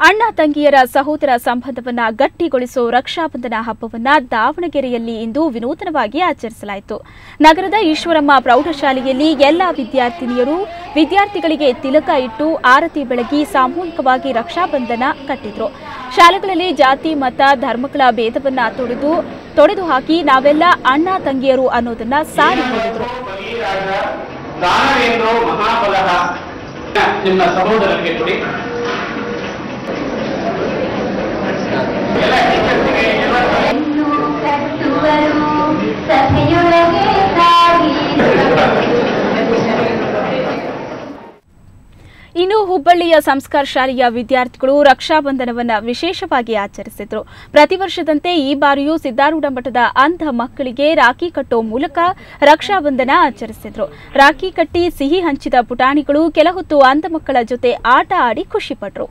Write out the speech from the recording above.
ಅಣ್ಣ ತಂಗಿಯರ ಸಹೋದರ ಸಂಬಂಧವನ್ನ ಗಟ್ಟಿಗೊಳಿಸೋ ರಕ್ಷಾಬಂಧನ ಹಬ್ಬವನ್ನ ದಾವಣಗೆರೆಯಲ್ಲಿ ಇಂದು ವಿನೂತನವಾಗಿ ಆಚರಿಸಲಾಯಿತು. ನಗರದ ಈಶ್ವರಮ್ಮ ಪ್ರೌಢಶಾಲೆಯಲ್ಲಿ ಎಲ್ಲ ವಿದ್ಯಾರ್ಥಿಗಳಿಗೆ ತಿಲಕ ಇಟ್ಟು ಆರತಿ ಬೆಳಗಿ ಸಾಮೂಹಿಕವಾಗಿ ರಕ್ಷಾಬಂಧನ ಕಟ್ಟಿದ್ರು. ಶಾಲೆಗಳಲ್ಲಿ ಜಾತಿ ಮತ ಧರ್ಮಗಳ ಭೇದವನ್ನ ತೊಡೆದು ಹಾಕಿ ನಾವೆಲ್ಲ ಅಣ್ಣ ತಂಗಿಯರು ಅನ್ನೋದನ್ನ ಸಾರಿ ಹೇಳಿದ್ರು. ಇನ್ನು ಹುಬ್ಬಳ್ಳಿಯ ಸಂಸ್ಕಾರ ಶಾಲೆಯ ವಿದ್ಯಾರ್ಥಿಗಳು ರಕ್ಷಾಬಂಧನವನ್ನು ವಿಶೇಷವಾಗಿ ಆಚರಿಸಿದರು. ಪ್ರತಿ ವರ್ಷದಂತೆ ಈ ಬಾರಿಯೂ ಸಿದ್ದಾರೂಢ ಮಠದ ಅಂಧ ಮಕ್ಕಳಿಗೆ ರಾಖಿ ಕಟ್ಟೋ ಮೂಲಕ ರಕ್ಷಾಬಂಧನ ಆಚರಿಸಿದರು. ರಾಖಿ ಕಟ್ಟಿ ಸಿಹಿ ಹಂಚಿದ ಪುಟಾಣಿಗಳು ಕೆಲ ಹೊತ್ತು ಅಂಧ ಮಕ್ಕಳ ಜೊತೆ ಆಟ ಆಡಿ ಖುಷಿಪಟ್ಟರು.